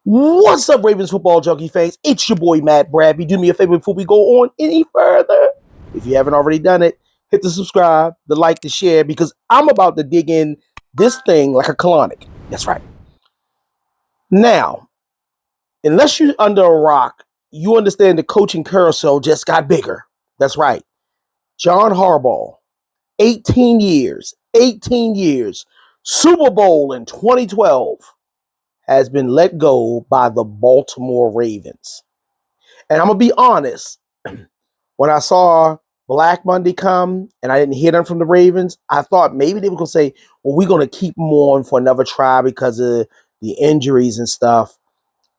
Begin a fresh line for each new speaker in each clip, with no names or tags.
What's up, Ravens Football Junkie fans? It's your boy, Matt Bradby. Do me a favor before we go on any further. If you haven't already done it, hit the subscribe, the like, the share, because I'm about to dig in this thing like a colonic. That's right. Now, unless you're under a rock, you understand the coaching carousel just got bigger. That's right. John Harbaugh, 18 years, Super Bowl in 2012, has been let go by the Baltimore Ravens. And I'm going to be honest, when I saw Black Monday come and I didn't hear them from the Ravens, I thought maybe they were going to say, well, we're going to keep them on for another try because of the injuries and stuff.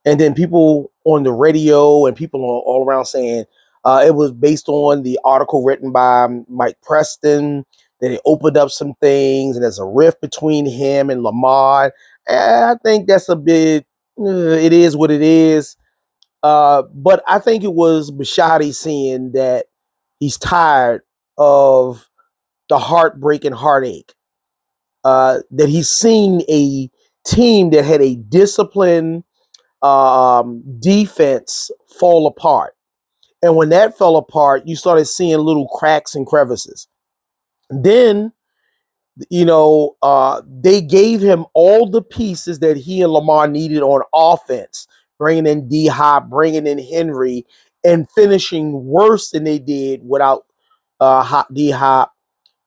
And then people on the radio and people all around saying it was based on the article written by Mike Preston, that it opened up some things and there's a rift between him and Lamar. And I think that's a bit, it is what it is. But I think it was Bishotti seeing that he's tired of the heartbreak and heartache. That he's seen a team that had a disciplined defense fall apart. And when that fell apart, you started seeing little cracks and crevices. Then, they gave him all the pieces that he and Lamar needed on offense, bringing in D-Hop, bringing in Henry, and finishing worse than they did without D-Hop.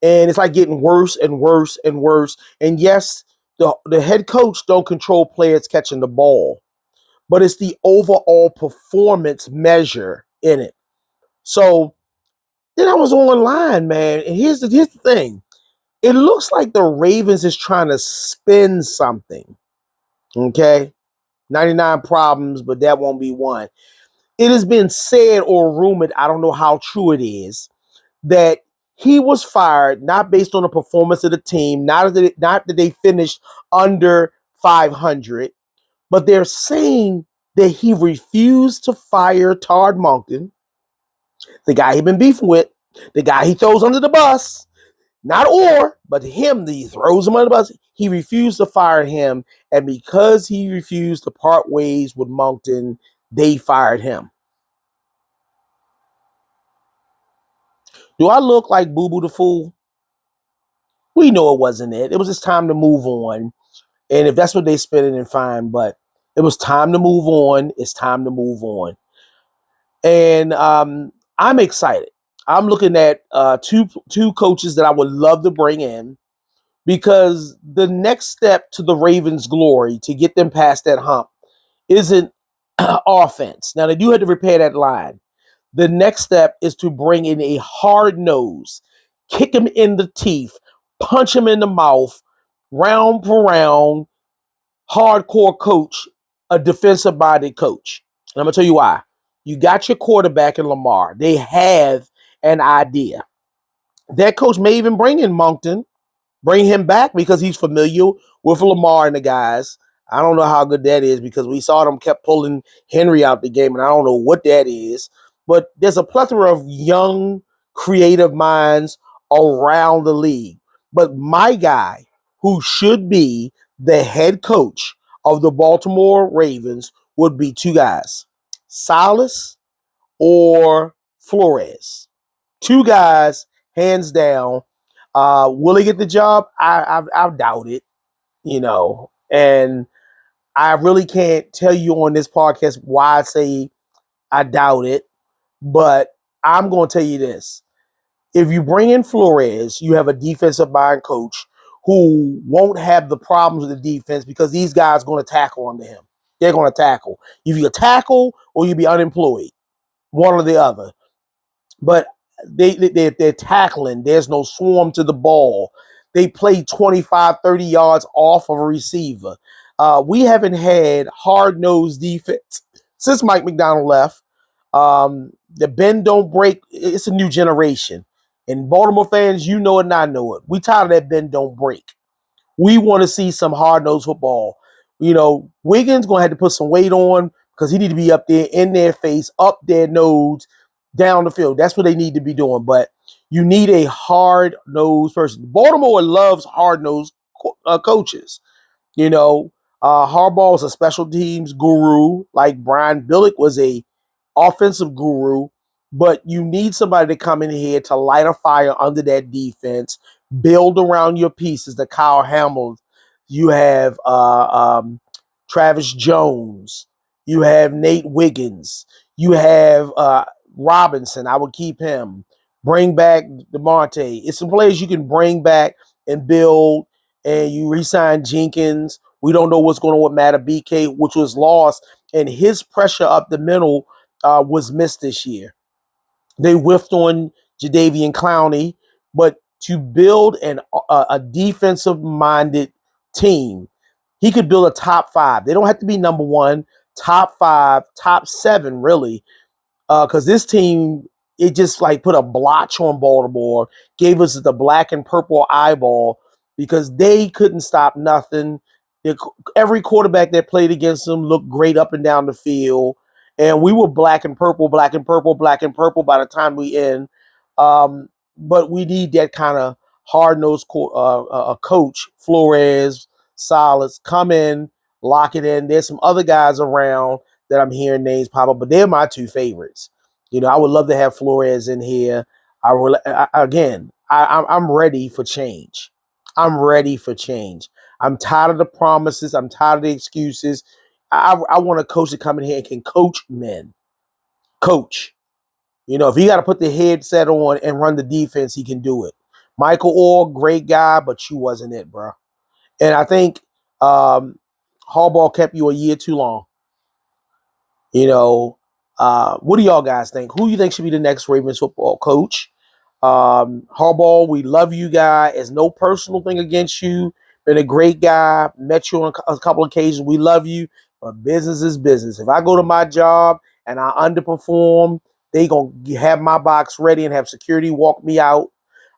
And it's like getting worse and worse and worse. And yes, the head coach don't control players catching the ball, but it's the overall performance measure in it. So then I was online, man, and here's the thing. It looks like the Ravens is trying to spin something. Okay? 99 problems, but that won't be one. It has been said or rumored, I don't know how true it is, that he was fired not based on the performance of the team, not that they finished under 500, but they're saying that he refused to fire Todd Monken, the guy he'd been beefing with, the guy he throws under the bus. Not but him, he throws him under the bus. He refused to fire him, and because he refused to part ways with Moncton, they fired him. Do I look like Boo Boo the Fool? We know it wasn't it. It was just time to move on. And if that's what they spinning, then fine. But it was time to move on. It's time to move on. And I'm excited. I'm looking at two coaches that I would love to bring in, because the next step to the Ravens' glory, to get them past that hump, isn't offense. Now, they do have to repair that line. The next step is to bring in a hard nose, kick him in the teeth, punch him in the mouth, round for round, hardcore coach, a defensive-minded coach. And I'm going to tell you why. You got your quarterback in Lamar. They have an idea. That coach may even bring in Moncton, bring him back because he's familiar with Lamar and the guys. I don't know how good that is, because we saw them kept pulling Henry out the game, and I don't know what that is. But there's a plethora of young, creative minds around the league. But my guy, who should be the head coach of the Baltimore Ravens, would be two guys, Salas or Flores. Two guys, hands down. Will he get the job? I doubt it, and I really can't tell you on this podcast why I say I doubt it, but I'm going to tell you this. If you bring in Flores, you have a defensive mind coach who won't have the problems with the defense, because these guys are going to tackle under him. They're going to tackle. You tackle or you be unemployed, one or the other. But they're tackling. There's no swarm to the ball. They play 25, 30 yards off of a receiver. We haven't had hard-nosed defense since Mike McDonald left. The bend don't break. It's a new generation. And Baltimore fans, you know it and I know it. We tired of that bend don't break. We want to see some hard-nosed football. Wiggins going to have to put some weight on, because he need to be up there in their face, up their nose, down the field. That's what they need to be doing. But you need a hard-nosed person. Baltimore loves hard-nosed coaches. Harbaugh was a special teams guru, like Brian Billick was a offensive guru, but you need somebody to come in here to light a fire under that defense, build around your pieces. The Kyle Hamels, you have Travis Jones, you have Nate Wiggins, you have Robinson. I would keep him. Bring back DeMonte. It's some players you can bring back and build, and you re-sign Jenkins. We don't know what's going on with Matabike, which was lost, and his pressure up the middle was missed this year. They whiffed on Jadeveon Clowney, but to build a defensive-minded team, he could build a top five. They don't have to be number one, top five, top seven, really, because this team, it just like put a blotch on Baltimore, gave us the black and purple eyeball because they couldn't stop nothing. Every quarterback that played against them looked great up and down the field, and we were black and purple, black and purple, black and purple by the time we end. But we need that kind of hard-nosed coach, Flores, Salas, come in, lock it in. There's some other guys around that I'm hearing names pop up, but they're my two favorites. You know, I would love to have Flores in here. I'm ready for change. I'm ready for change. I'm tired of the promises. I'm tired of the excuses. I want a coach to come in here and can coach men. Coach. You know, if he got to put the headset on and run the defense, he can do it. Michael Orr, great guy, but you wasn't it, bro. And I think Harbaugh kept you a year too long. You know, what do y'all guys think? Who do you think should be the next Ravens football coach? Harbaugh, we love you, guy. It's no personal thing against you. Been a great guy. Met you on a couple of occasions. We love you, but business is business. If I go to my job and I underperform, they gonna have my box ready and have security walk me out.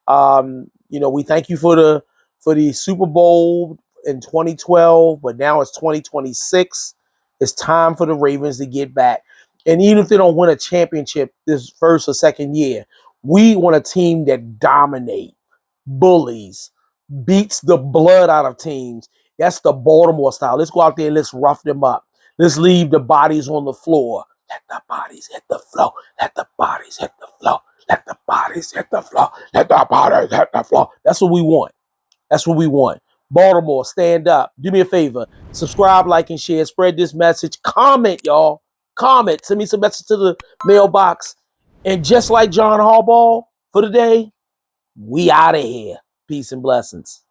You know, we thank you for the Super Bowl in 2012, but now it's 2026. It's time for the Ravens to get back. And even if they don't win a championship this first or second year, we want a team that dominate, bullies, beats the blood out of teams. That's the Baltimore style. Let's go out there and let's rough them up. Let's leave the bodies on the floor. Let the bodies hit the floor. Let the bodies hit the floor. Let the bodies hit the floor. Let the bodies hit the floor. That's what we want. That's what we want. Baltimore, stand up. Do me a favor. Subscribe, like, and share. Spread this message. Comment, y'all. Comment. Send me some message to the mailbox. And just like John Harbaugh for the day, we out of here. Peace and blessings.